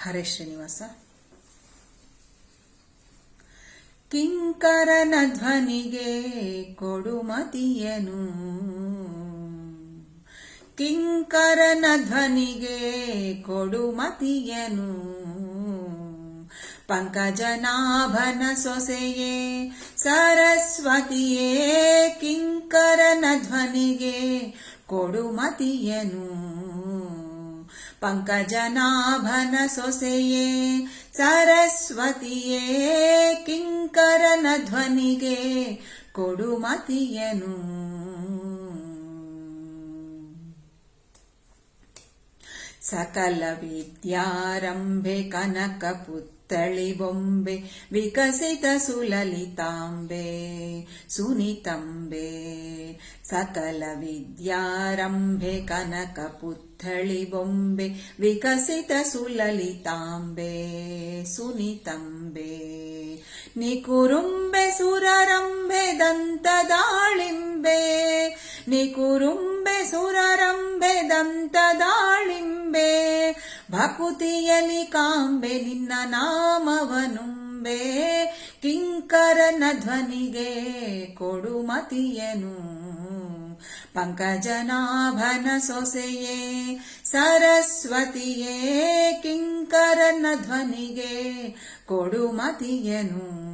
ಹರೇ ಶ್ರೀನಿವಾಸ. ಕಿಂಕರನ ಧ್ವನಿಗೆ ಕೊಡುಮತಿಯನು, ಕಿಂಕರನ ಧ್ವನಿಗೆ ಕೊಡುಮತಿಯನು. ಪಂಕಜನಾಭನ ಸೊಸೆಯೇ ಸರಸ್ವತಿಯೇ, ಕಿಂಕರನ ಧ್ವನಿಗೆ ಕೊಡುಮತಿಯನು. ಪಂಕಜನಾಭನ ಸೊಸೆಯೇ ಸರಸ್ವತಿಯೇ, ಕಿಂಕರನ ಧ್ವನಿಗೆ ಕೊಡುಮತಿಯನು. ಸಕಲ ವಿದ್ಯಾರಂಭೆ ಕನಕ ಪುತ್ಥಳಿ ಬೊಂಬೆ, ವಿಕಸಿತ ಸುಲಲಿತಾಂಬೆ ಸುನಿತಂಬೆ. ಸಕಲ ವಿದ್ಯಾರಂಭೆ ಕನಕ ಪುತ್ಥಳಿ ಬೊಂಬೆ, ವಿಕಸಿತ ಸುಲಲಿತಾಂಬೆ ಸುನಿತಂಬೆ. ನಿಕುರುಂಬೆ ಸುರರಂಬೆ ದಂತದಾಳಿಂಬೆ, ನಿಕುರುಂಬೆ ಸುರರಂಬೆ ದಂತದಾಳಿಂಬೆ. ಭಕುತಿಯಲಿ ಕಾಂಬೆ ನಿನ್ನ ನಾಮವನುಂಬೆ, ಕಿಂಕರನ ಧ್ವನಿಗೆ ಕೊಡುಮತಿಯನು. ಪಂಕಜನಾಭನ ಸೊಸೆಯೇ ಸರಸ್ವತಿಯೇ, ಕಿಂಕರನ ಧ್ವನಿಗೆ ಕೊಡುಮತಿಯನು.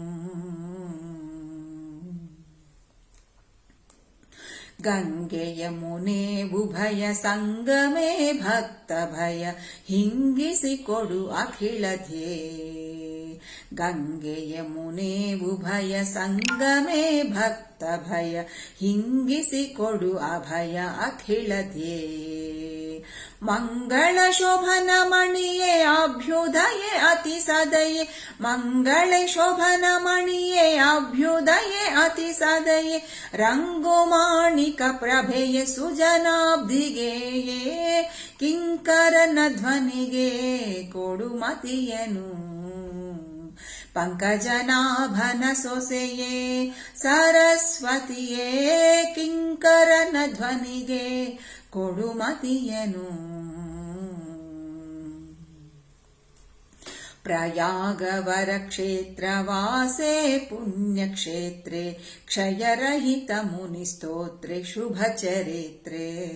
ಗಂಗೆ ಯಮುನೆ ಉಭಯ ಸಂಗಮೇ ಭಕ್ತ ಭಯ ಹಿಂಗಿಸಿ ಕೊಡು ಅಖಿಲ ಧ್ಯೇಯ. ಗಂಗೆ ಯಮುನೆ ಉಭಯ ಸಂಗಮೇ ಭಕ್ತ ಭಯ ಹಿಂಗಿಸಿ ಕೊಡು ಅಭಯ ಅಖಿಲ ಧ್ಯೇಯ. ಮಂಗಳ ಶೋಭನ ಮಣಿಯೇ ಅಭ್ಯುದಯೇ ಅತಿ ಸದಯೇ, ಮಂಗಳ ಶೋಭನ ಮಣಿಯೇ ಅಭ್ಯುದಯೇ ಅತಿ ಸದಯೇ. ರಂಗುಮಾಣಿಕ ಪ್ರಭೆಯೇ ಸುಜನಾಬ್ಧಿಗೆಯೇ, ಕಿಂಕರನ ಧ್ವನಿಗೆ ಕೊಡುಮತಿಯನು. ಪಂಕಜನಾಭನ ಸೊಸೆಯೇ ಸರಸ್ವತಿಯೇ, ಕಿಂಕರನ ಧ್ವನಿಗೆ ಕೊಡುಮತಿಯನು. ಪ್ರಯಾಗವರ ಕ್ಷೇತ್ರವಾಸೇ ಪುಣ್ಯಕ್ಷೇತ್ರೇ, ಕ್ಷಯರಹಿತ ಮುನಿಸ್ತೋತ್ರೆ ಶುಭಚರಿತ್ರೆ.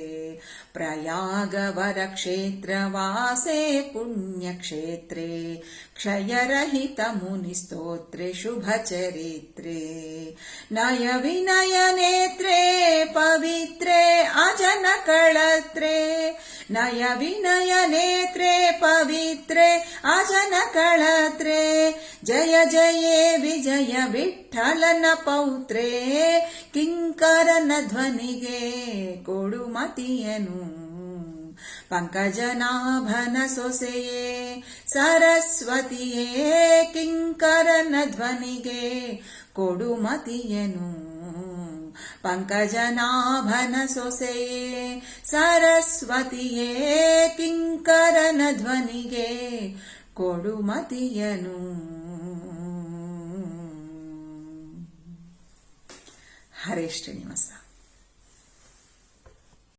ಪ್ರಯಾಗವರ ಕ್ಷೇತ್ರವಾಸೇ ಪುಣ್ಯಕ್ಷೇತ್ರೇ, ಕ್ಷಯರಹಿತ ಮುನಿಸ್ತೋತ್ರೆ ಶುಭಚರಿತ್ರೆ. ನಯ ವಿನಯ ನೇತ್ರೇ ಪವಿತ್ರೇ ಅಜನ ಕಳತ್ರೆ, ನಯ ವಿನಯ ನೇತ್ರೇ ಪವಿತ್ರೇ ಅಜನ ಕಳತ್ರೆ. ಜಯ ಜಯೇ ವಿಜಯ ವಿಠ್ಠಲನ ಪೌತ್ರೇ, ಕಿಂಕರನ ಧ್ವನಿಗೆ ಕೊಡುಮತಿಯನು. ಪಂಕಜನಾಭನ ಸೊಸೆಯೇ ಸರಸ್ವತಿಯೇ, ಕಿಂಕರನ ಧ್ವನಿಗೆ ಕೊಡುಮತಿಯನು. ಪಂಕಜನಾಭನ ಸೊಸೆಯೇ ಸರಸ್ವತಿಯೇ, ಕಿಂಕರನ ಧ್ವನಿಗೆ ಕೊಡುಮತಿಯನು. ಹರೇ ಶ್ರೀನಿವಾಸ.